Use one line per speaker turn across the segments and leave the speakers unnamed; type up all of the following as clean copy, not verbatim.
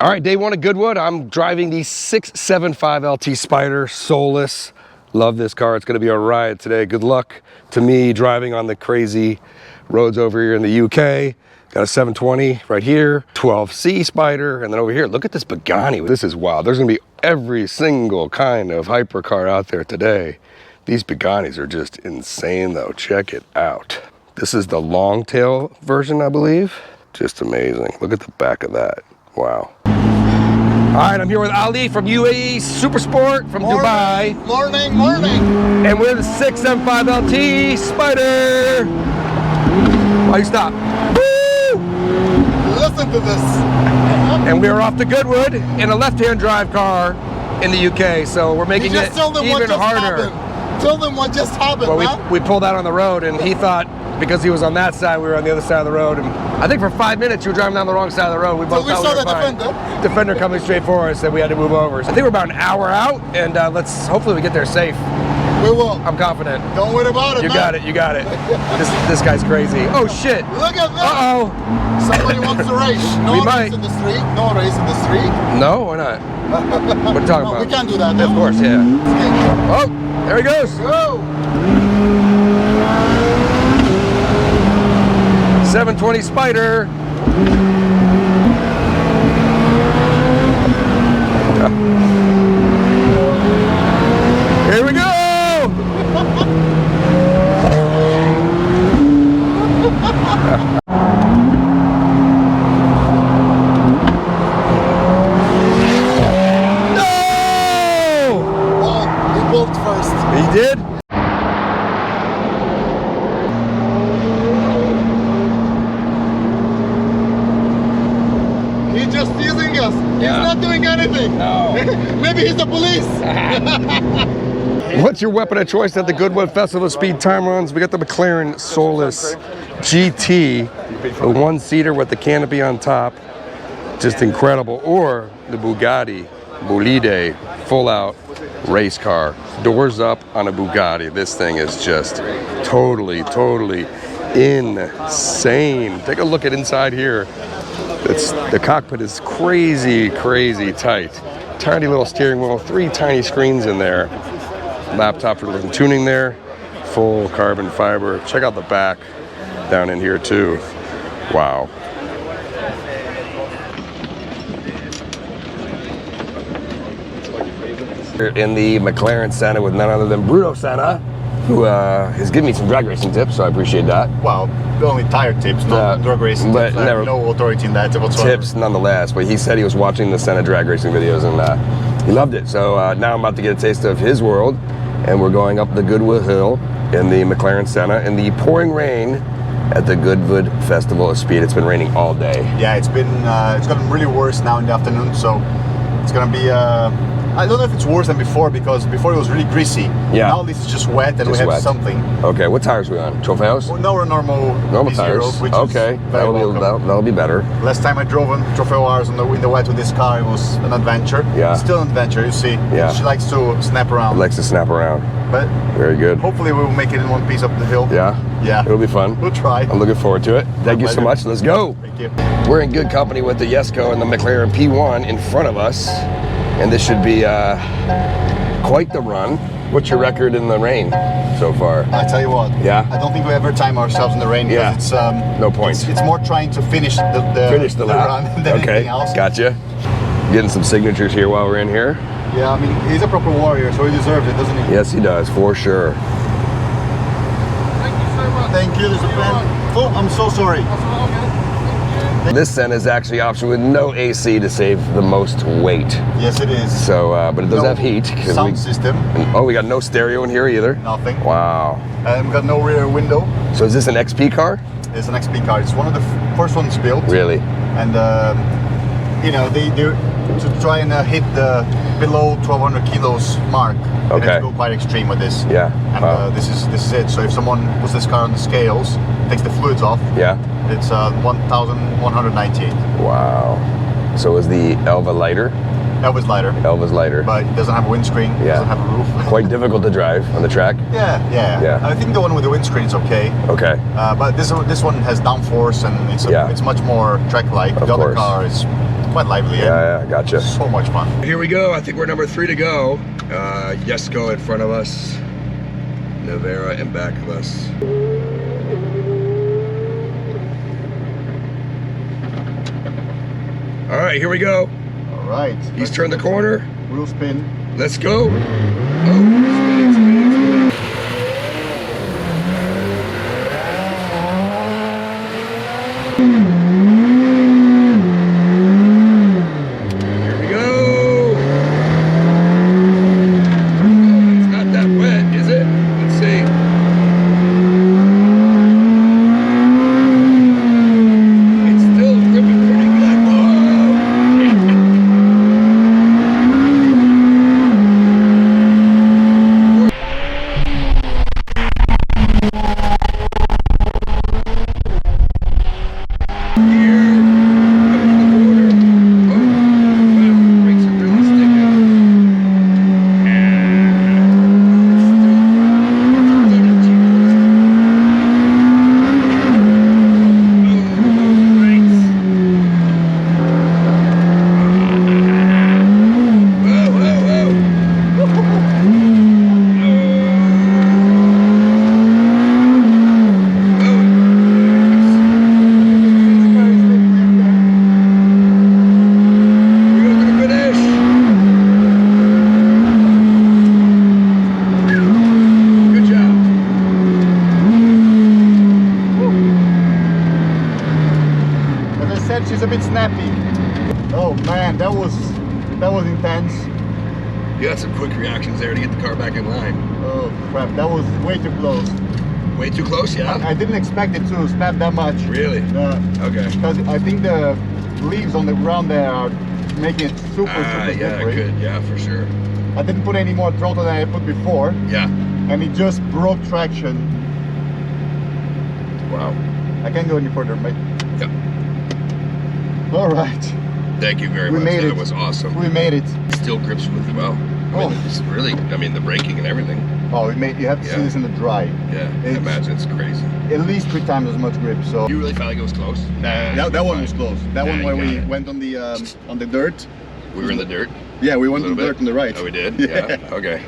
All right, day one at Goodwood. I'm driving the 675 LT Spider, soulless. Love this car. It's going to be a riot today. Good luck to me driving on the crazy roads over here in the UK. Got a 720 right here, 12C Spider, and then over here, look at this Pagani. This is wild. There's going to be every single kind of hypercar out there today. These Paganis are just insane though. Check it out. This is the long tail version, I believe. Just amazing. Look at the back of that. Wow. All right, I'm here with Ali from UAE Supersport from Dubai.
Morning, morning.
And we're the 675 LT Spider. Why you stop? Woo!
Listen to this.
And we're off to Goodwood in a left-hand drive car in the UK, so we're making it even harder.
Tell them what just happened.
Well, we pulled out on the road, and he thought because he was on that side, we were on the other side of the road. And I think for 5 minutes you were driving down the wrong side of the road. We both
so we saw the
defender coming straight for us, and we had to move over. So I think we're about an hour out, and hopefully we get there safe.
We will.
I'm confident.
Don't worry about it.
You got it. You got it. This guy's crazy. Oh shit!
Look at that.
Uh oh.
Somebody wants to race. No race in the street. No race in the street.
No, we're not. What are you talking about?
We can't do that.
Of course, yeah. Oh, there he goes.
Go.
720 Spider. Here we go. No!
Well, he pulled first.
He did?
He's just teasing us. He's not doing anything.
No.
Maybe he's the police.
What's your weapon of choice at the Goodwood Festival of Speed time runs? We got the McLaren Solus GT, the one-seater with the canopy on top. Just incredible. Or the Bugatti Bolide full-out race car. Doors up on a Bugatti. This thing is just totally insane. Take a look at inside here. The cockpit is crazy tight. Tiny little steering wheel, 3 tiny screens in there. Laptop for the tuning there. Full carbon fiber. Check out the back down in here too. Wow. In the McLaren Senna with none other than Bruno Senna, who has given me some drag racing tips, so I appreciate that.
Well, only tire tips, not drag racing
but
tips.
Never,
no authority in that whatsoever.
Tips nonetheless, but he said he was watching the Senna drag racing videos and he loved it. So now I'm about to get a taste of his world, and we're going up the Goodwood Hill in the McLaren Senna in the pouring rain at the Goodwood Festival of Speed. It's been raining all day.
Yeah, it's gotten really worse now in the afternoon, so it's gonna be I don't know if it's worse than before, because before it was really greasy.
Yeah.
Now this is just wet and we have something.
Okay, what tires are we on? Trofeos?
Well, no, we're normal
tires.
Which
okay, that'll be better.
Last time I drove on Trofeo R's in the wet with this car, it was an adventure.
Yeah.
Still an adventure, you see.
Yeah.
She likes to snap around.
Likes to snap around.
But
very good.
Hopefully we'll make it in one piece up the hill.
Yeah?
Yeah.
It'll be fun.
We'll try.
I'm looking forward to it. Thank you so much. Let's go.
Thank you.
We're in good company with the Yesco and the McLaren P1 in front of us. And this should be quite the run. What's your record in the rain so far?
I tell you what.
Yeah.
I don't think we ever time ourselves in the rain.
Yeah.
It's
no point.
It's more trying to finish the
lap
run than anything else.
Gotcha. Getting some signatures here while we're in here.
Yeah, I mean, he's a proper warrior, so he deserves it, doesn't he?
Yes, he does, for sure.
Thank you so much. Thank you. There's a pen. Oh, I'm so sorry.
This Senna is actually optioned with no AC to save the most weight.
Yes, it is.
So, but it does have heat.
Sound system.
Oh, we got no stereo in here either?
Nothing.
Wow.
And we got no rear window.
So is this an XP car?
It's an XP car. It's one of the first ones built.
Really?
And, you know, they do to try and hit the below 1,200 kilos mark.
Okay.
They have to go quite extreme with this.
Yeah.
And this is it. So if someone puts this car on the scales, takes the fluids off.
Yeah.
It's 1,198.
Wow. So is the Elva lighter?
Elva's lighter.
Elva's lighter.
But it doesn't have a windscreen.
Yeah.
It doesn't have a roof.
Quite difficult to drive on the track.
Yeah. I think the one with the windscreen is okay.
Okay.
But this one has downforce and it's much more track-like. The other car is quite lively.
Yeah, gotcha.
So much fun.
Here we go. I think we're number 3 to go. Jesko in front of us, Nevera in back of us. All right, here we go.
All right.
He's turned the corner.
Wheel spin.
Let's go. Oh, spinning. Here we go. Oh, it's not that wet, is it? Let's see. It's still gripping pretty good. Whoa.
She's a bit snappy. Oh man, that was intense.
You had some quick reactions there to get the car back in line.
Oh crap, that was way too close.
Way too close, yeah?
I didn't expect it to snap that much.
Really? Okay.
Because I think the leaves on the ground there are making it super
Yeah,
slippery.
good. Yeah, for sure.
I didn't put any more throttle than I put before.
Yeah.
And it just broke traction.
Wow.
I can't go any further, mate.
Yeah.
All right.
Thank you very much.
We made it.
That was awesome.
We made it.
It still grips really well. I mean, it's really, the braking and everything.
Oh, you have to see this in the dry.
Yeah, I imagine it's crazy.
At least 3 times as much grip. So
You really felt like it was close? Nah,
that one was close. That one where we
got it.
went on the dirt.
We were in the dirt?
Yeah, we went
A
on the
little
dirt on the right.
Oh, we did?
Yeah.
Yeah. Okay.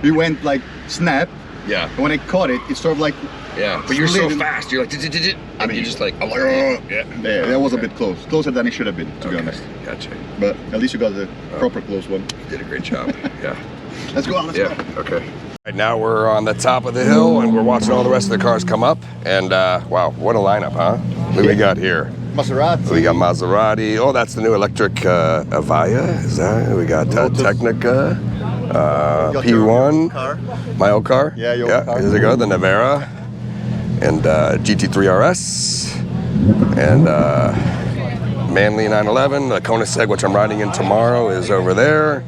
We went like snap.
Yeah.
And when I caught it, it sort of like.
Yeah. But you're so
slid in.
fast. You're like, I mean, you're just like,
yeah,
yeah.
that was a bit close. Closer than it should have been, to be
Okay.
honest.
Gotcha.
But at least you got the proper close one.
You did a great job. Yeah.
Let's go on. Let's
Yeah,
go.
okay. Right now we're on the top of the hill and we're watching all the rest of the cars come up. And wow, what a lineup, huh? What do we got here?
Maserati.
We got Maserati. Oh, that's the new electric Avaya. Is that? We got Technica,
got your
P1,
car.
my old car.
Yeah, your old car.
Here we go, the Nevera, and GT3 RS, and Manly 911. The Koenigsegg, which I'm riding in tomorrow, is over there.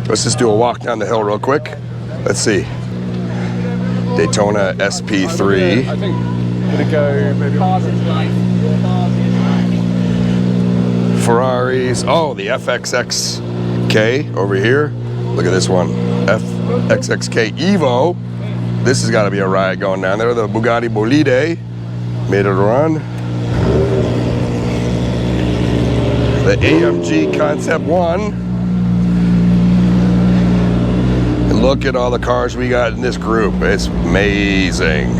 Let's just do a walk down the hill real quick. Let's see. Daytona SP3.
I think gonna go maybe
Ferraris. Oh, the FXXK over here. Look at this one. FXXK Evo. This has got to be a ride going down there. The Bugatti Bolide made it a run. The AMG Concept 1. And look at all the cars we got in this group. It's amazing.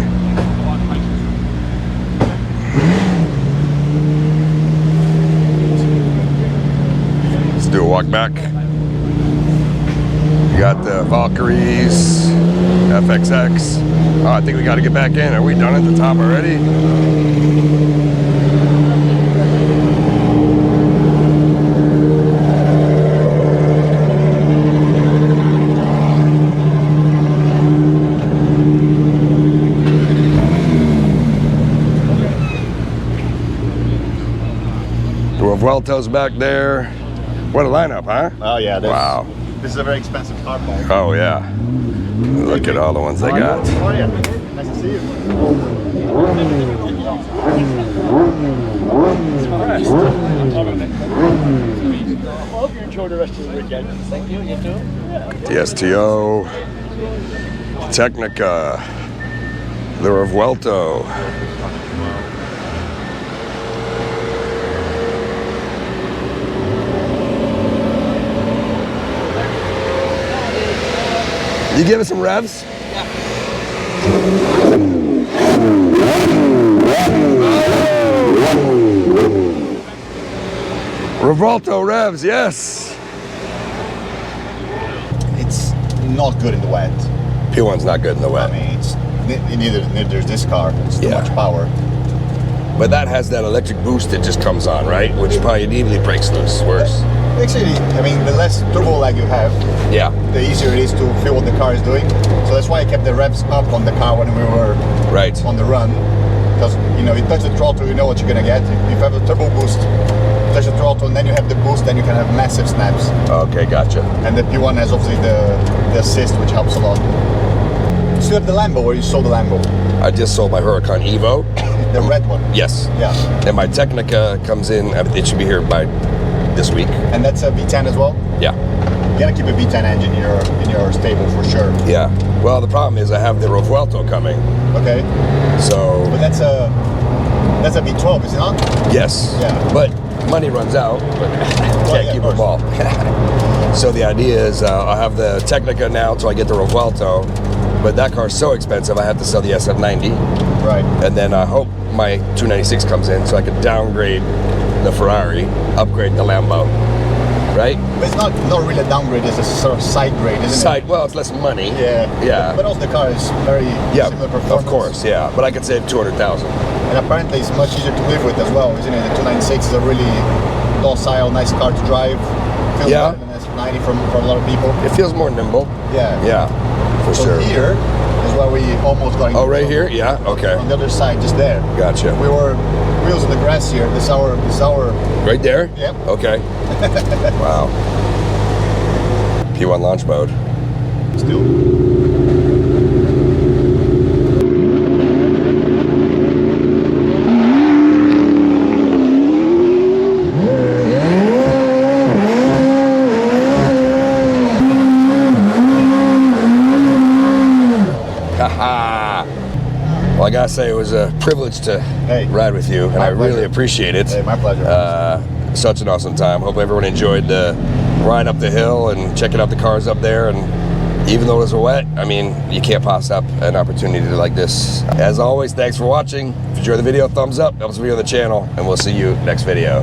Let's do a walk back. We got the Valkyries, FXX. Oh, I think we got to get back in. Are we done at the top already? Vuelto's back there. What a lineup, huh?
Oh yeah.
Wow.
This is a very expensive car bike.
Oh yeah. Look at all the ones they got.
How are you? Nice to see you.
I hope you enjoy the rest of the weekend. Thank you, you too.
The STO, Technica, the Revuelto. You give us some revs? Revolto revs, yes.
It's not good in the wet.
P1's not good in the wet.
I mean, it's neither there's this car. It's too
Yeah.
much power.
But that has that electric boost that just comes on, right? Which probably immediately breaks loose. Worse.
Actually, I mean, the less turbo lag you have,
Yeah.
the easier it is to feel what the car is doing. So that's why I kept the revs up on the car when we were
Right.
on the run. Because, you know, you touch the throttle, you know what you're going to get. If you have a turbo boost, touch the throttle, and then you have the boost, then you can have massive snaps.
Okay, gotcha.
And the P1 has obviously the assist, which helps a lot. You still have the Lambo, or you sold the Lambo?
I just sold my Huracan Evo.
The red one?
Yes.
Yeah.
And my Technica comes in, it should be here by this week.
And that's a V10 as well?
Yeah.
You gotta keep a V10 engine in your stable for sure.
Yeah. Well, the problem is I have the Revuelto coming.
Okay.
So,
But that's a V12, is it not?
yes.
Yeah.
But money runs out, but can't
yeah,
keep
of
them all. So the idea is I'll have the Technica now until I get the Revuelto. But that car's so expensive, I have to sell the SF90.
Right.
And then I hope my 296 comes in so I can downgrade the Ferrari, upgrade the Lambo. Right?
But it's not really a downgrade, it's a sort of side grade, isn't
Side, well, it's less money.
it? Yeah.
Yeah.
But also the car is very
Yeah,
similar performance.
of course, yeah. But I could save 200,000.
And apparently it's much easier to live with as well, isn't it? The 296 is a really docile, nice car to drive. Feels
Yeah.
better than S90 for a lot of people.
It feels more nimble.
Yeah.
Yeah, for
So
sure.
here is where we almost got into
Oh, right
trouble.
here? Yeah, okay.
On the other side, just there.
Gotcha.
We were wheels in the grass here. This hour.
Right there?
Yep.
Okay. Wow. P1 launch mode.
Still.
Haha. Well, I gotta say, it was a privilege to ride with you, and
My
I really
pleasure.
appreciate it.
Hey, my pleasure.
Such an awesome time. Hope everyone enjoyed the ride up the hill and checking out the cars up there. And even though it was wet, I mean, you can't pass up an opportunity like this. As always, thanks for watching. If you enjoyed the video, thumbs up, helps me on the channel, and we'll see you next video.